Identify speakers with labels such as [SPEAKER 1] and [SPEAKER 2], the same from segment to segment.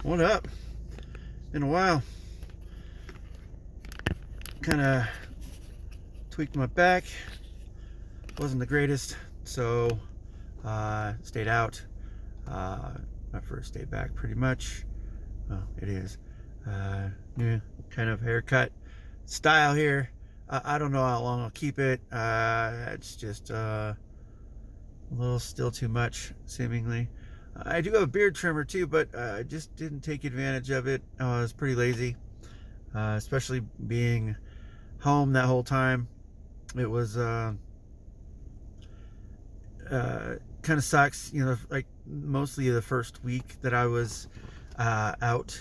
[SPEAKER 1] What up? Been a while. Kind of tweaked my back. Wasn't the greatest, so stayed out. My first day back, pretty much. Well, it is. New kind of haircut style here. I don't know how long I'll keep it. It's just a little still too much, seemingly. I do have a beard trimmer too, but I just didn't take advantage of it. I was pretty lazy, especially being home that whole time. It was kind of sucks, like mostly the first week that I was out.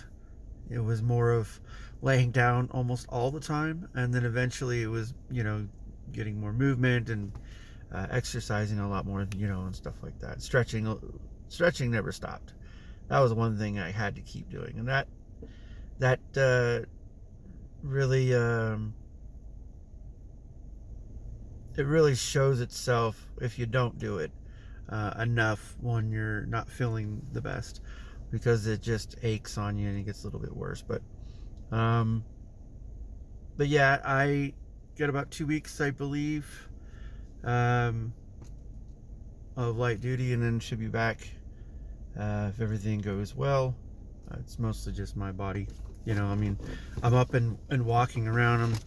[SPEAKER 1] It was more of laying down almost all the time, and then eventually it was, getting more movement and exercising a lot more, and stuff like that. Stretching never stopped. That was one thing I had to keep doing, and that really it really shows itself if you don't do it enough when you're not feeling the best, because it just aches on you and it gets a little bit worse. Um, but yeah, I got about 2 weeks, I believe, um, of light duty, and then should be back if everything goes well. It's mostly just my body. I'm up and walking around.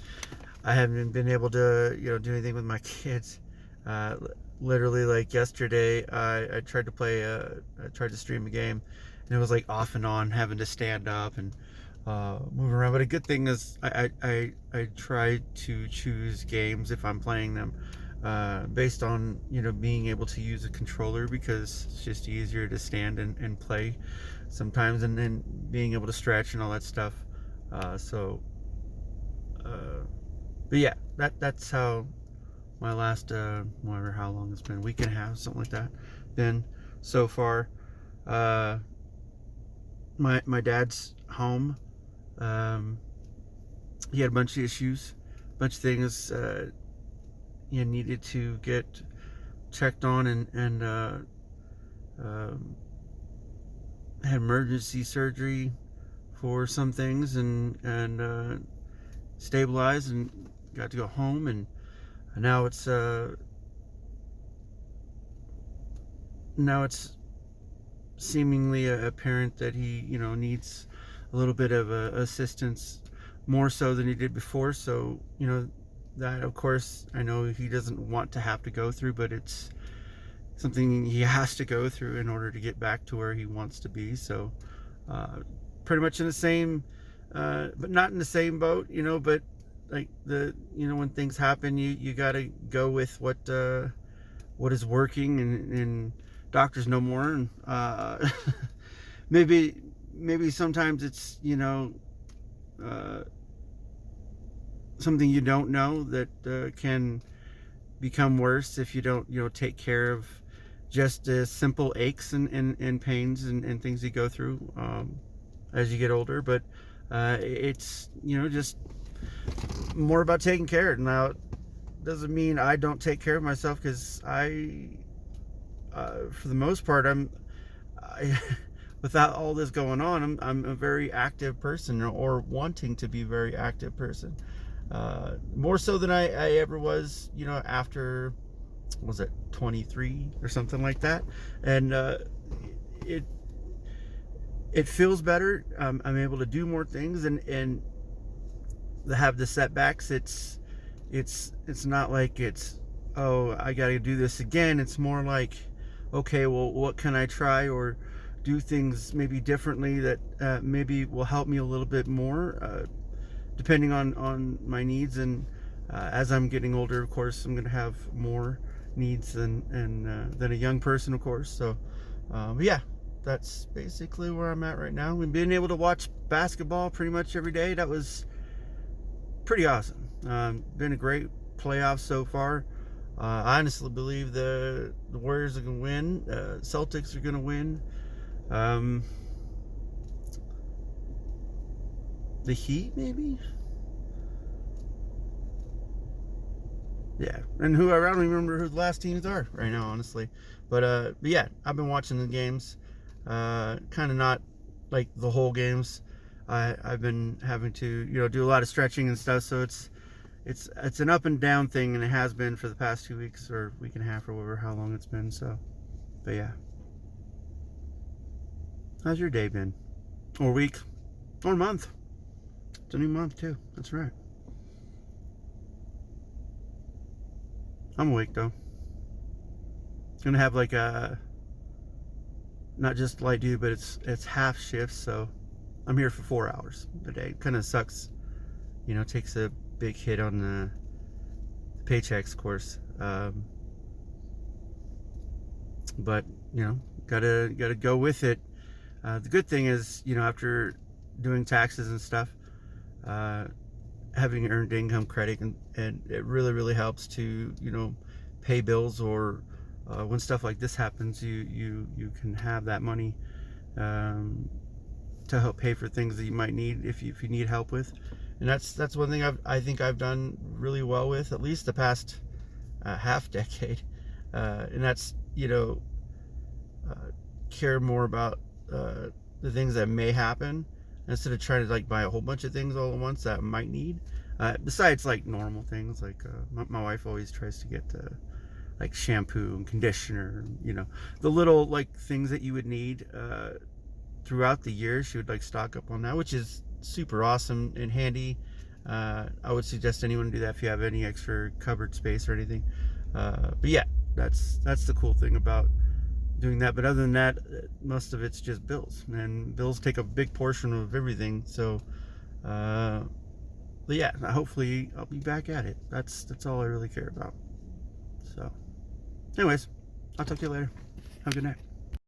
[SPEAKER 1] I haven't been able to, do anything with my kids. Uh, Literally, like yesterday, I tried to I tried to stream a game, and it was like off and on, having to stand up and move around. But a good thing is, I try to choose games if I'm playing them based on being able to use a controller, because it's just easier to stand and play sometimes, and then being able to stretch and all that stuff. So, but yeah, that's how my last whatever, how long it's been, a week and a half, something like that, been so far. uh my dad's home. He had a bunch of issues, a bunch of things he needed to get checked on, and um, had emergency surgery for some things, and stabilized, and got to go home. And now it's seemingly apparent that he needs a little bit of assistance, more so than he did before. So that, of course, I know he doesn't want to have to go through, but it's something he has to go through in order to get back to where he wants to be. So pretty much in the same but not in the same boat, but like when things happen, you got to go with what is working, and doctors know more. And maybe sometimes it's uh, something you don't know that can become worse if you don't take care of just simple aches and pains and things you go through as you get older. But it's just more about taking care. Now, doesn't mean I don't take care of myself, because for the most part, I without all this going on, I'm a very active person, or wanting to be a very active person, more so than I ever was, after, was it 23 or something like that. And it it feels better. I'm able to do more things, and have the setbacks. It's not like it's, oh, I got to do this again. It's more like, okay, well, what can I try or do things maybe differently that maybe will help me a little bit more, depending on my needs. And as I'm getting older, of course, I'm going to have more needs than a young person, of course. So, but yeah, that's basically where I'm at right now. We've been able to watch basketball pretty much every day. That was pretty awesome. Been a great playoff so far. I honestly believe the Warriors are going to win. Celtics are going to win. The Heat, maybe? Yeah. And I don't even remember who the last teams are right now, honestly. But yeah, I've been watching the games. Kind of not like the whole games. I've been having to do a lot of stretching and stuff, so it's an up and down thing, and it has been for the past 2 weeks or week and a half or whatever, how long it's been. So, but yeah, how's your day been, or week, or month? It's a new month too. That's right. I'm awake though. Gonna have like a not just light duty, but it's half shifts, so I'm here for 4 hours a day. Kind of sucks, takes a big hit on the paychecks, of course. But gotta go with it. The good thing is, after doing taxes and stuff, having earned income credit, and it really helps to pay bills, or when stuff like this happens, you can have that money to help pay for things that you might need if you need help with. And that's one thing I think I've done really well with, at least the past half decade, and that's care more about the things that may happen, instead of trying to like buy a whole bunch of things all at once that I might need. Besides like normal things, like my wife always tries to get like shampoo and conditioner, the little like things that you would need throughout the year. She would like stock up on that, which is super awesome and handy. I would suggest anyone do that if you have any extra cupboard space or anything. But yeah, that's the cool thing about doing that. But other than that, most of it's just bills, and bills take a big portion of everything. So but yeah, hopefully I'll be back at it. That's all I really care about. So anyways, I'll talk to you later. Have a good night.